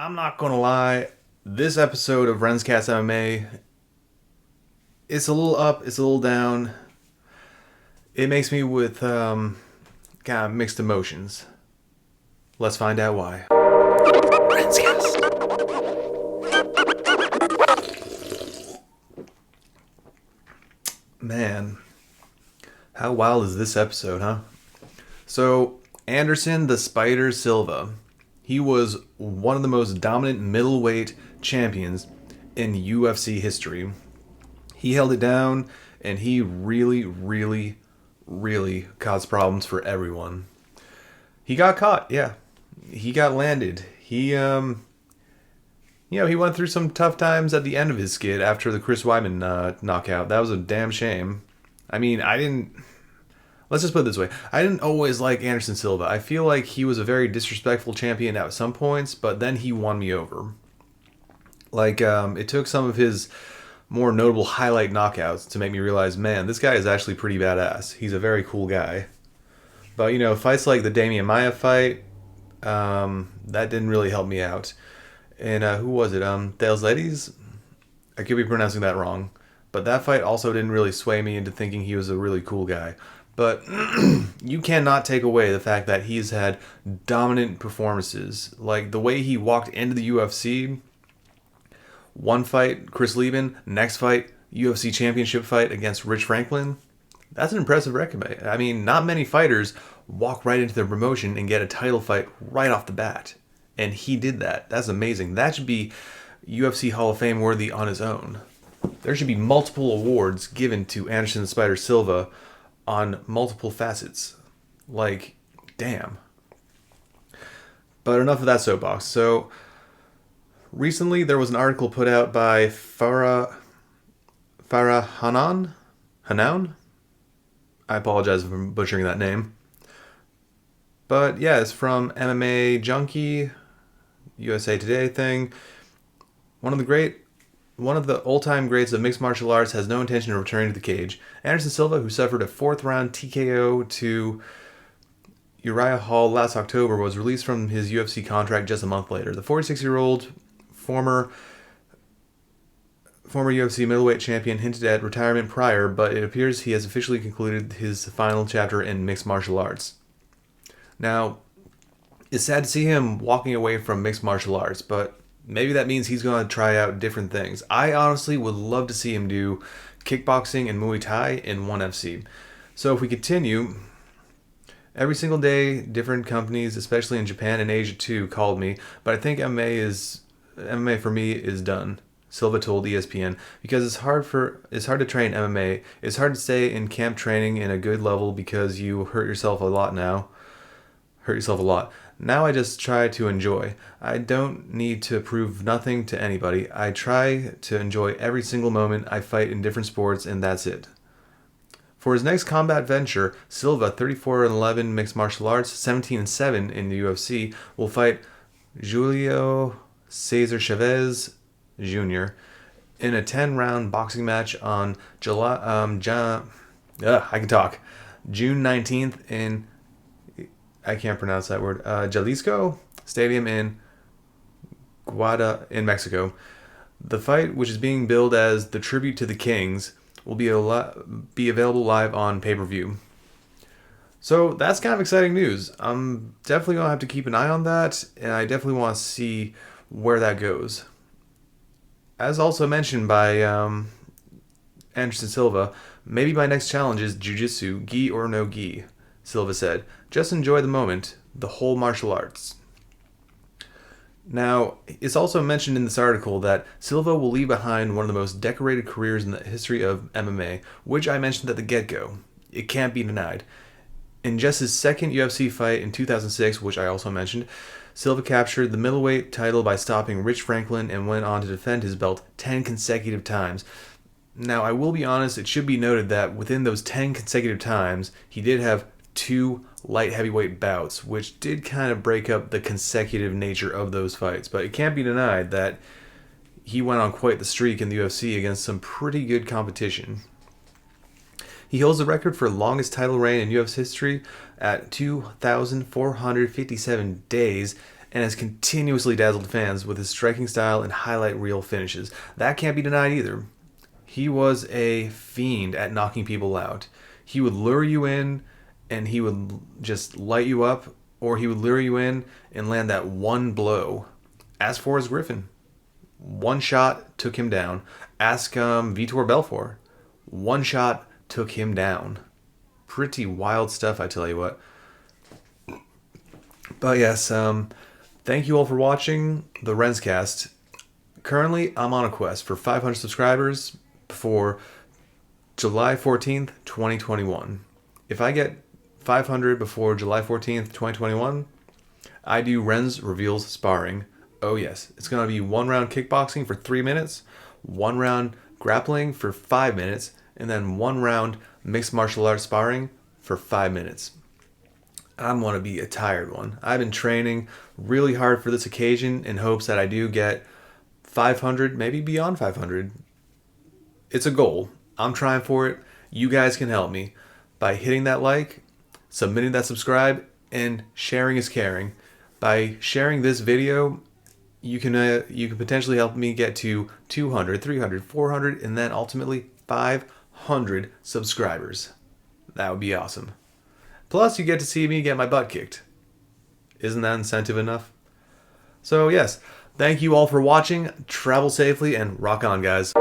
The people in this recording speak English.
I'm not gonna lie, this episode of RENZcast MMA, it's a little up, it's a little down. It makes me with kind of mixed emotions. Let's find out why. RENZcast. Man, how wild is this episode, huh? So, Anderson The Spider Silva. He was one of the most dominant middleweight champions in UFC history. He held it down, and he really caused problems for everyone. He got caught, yeah. He got landed. He went through some tough times at the end of his skid after the Chris Weidman knockout. That was a damn shame. Let's just put it this way. I didn't always like Anderson Silva. I feel like he was a very disrespectful champion at some points, but then he won me over. It took some of his more notable highlight knockouts to make me realize, man, this guy is actually pretty badass. He's a very cool guy. But, fights like the Damian Maia fight, that didn't really help me out. And who was it? Thales Ladies? I could be pronouncing that wrong. But that fight also didn't really sway me into thinking he was a really cool guy. But you cannot take away the fact that he's had dominant performances. Like the way he walked into the UFC, one fight, Chris Lieben, next fight, UFC championship fight against Rich Franklin. That's an impressive record. I mean, not many fighters walk right into their promotion and get a title fight right off the bat. And he did that. That's amazing. That should be UFC Hall of Fame worthy on his own. There should be multiple awards given to Anderson the Spider Silva on multiple facets. Damn. But enough of that soapbox. So, recently there was an article put out by Farah Hanoun? I apologize for butchering that name. But yeah, it's from MMA Junkie, USA Today thing. One of the all-time greats of mixed martial arts has no intention of returning to the cage. Anderson Silva, who suffered a fourth-round TKO to Uriah Hall last October, was released from his UFC contract just a month later. The 46-year-old former UFC middleweight champion hinted at retirement prior, but it appears he has officially concluded his final chapter in mixed martial arts. Now, it's sad to see him walking away from mixed martial arts, but maybe that means he's going to try out different things. I honestly would love to see him do kickboxing and Muay Thai in ONE FC. So if we continue, every single day, different companies, especially in Japan and Asia too, called me, but I think MMA for me is done. Silva told ESPN, because it's hard to train MMA. It's hard to stay in camp training in a good level because you hurt yourself a lot. Now I just try to enjoy. I don't need to prove nothing to anybody. I try to enjoy every single moment I fight in different sports, and that's it. For his next combat venture, Silva, 34-11 mixed martial arts, 17-7 in the UFC, will fight Julio Cesar Chavez Jr. in a 10-round boxing match on June 19th in, I can't pronounce that word, Jalisco Stadium in Mexico. The fight, which is being billed as the tribute to the Kings, will be available live on pay-per-view. So that's kind of exciting news. I'm definitely going to have to keep an eye on that, and I definitely want to see where that goes. As also mentioned by Anderson Silva, maybe my next challenge is jiu-jitsu, gi or no gi, Silva said. Just enjoy the moment, the whole martial arts. Now, it's also mentioned in this article that Silva will leave behind one of the most decorated careers in the history of MMA, which I mentioned at the get-go. It can't be denied. In just his second UFC fight in 2006, which I also mentioned, Silva captured the middleweight title by stopping Rich Franklin and went on to defend his belt 10 consecutive times. Now, I will be honest, it should be noted that within those 10 consecutive times, he did have 2 light heavyweight bouts, which did kind of break up the consecutive nature of those fights. But it can't be denied that he went on quite the streak in the UFC against some pretty good competition. He holds the record for longest title reign in UFC history at 2,457 days and has continuously dazzled fans with his striking style and highlight reel finishes. That can't be denied either. He was a fiend at knocking people out. He would lure you in and he would just light you up, or he would lure you in and land that one blow. As for his Griffin, one shot took him down. Ask Vitor Belfort. One shot took him down. Pretty wild stuff, I tell you what. But yes, thank you all for watching the RENZcast. Currently, I'm on a quest for 500 subscribers before July 14th, 2021. If I get 500 before July 14th, 2021, I do Renz Reveals Sparring. Oh yes, it's going to be 1 round kickboxing for 3 minutes, 1 round grappling for 5 minutes, and then 1 round mixed martial arts sparring for 5 minutes. I'm going to be a tired one. I've been training really hard for this occasion in hopes that I do get 500, maybe beyond 500. It's a goal. I'm trying for it. You guys can help me by hitting that like, submitting that subscribe, and sharing is caring. By sharing this video, you can potentially help me get to 200, 300, 400, and then ultimately 500 subscribers. That would be awesome. Plus, you get to see me get my butt kicked. Isn't that incentive enough? So yes, thank you all for watching. Travel safely and rock on, guys.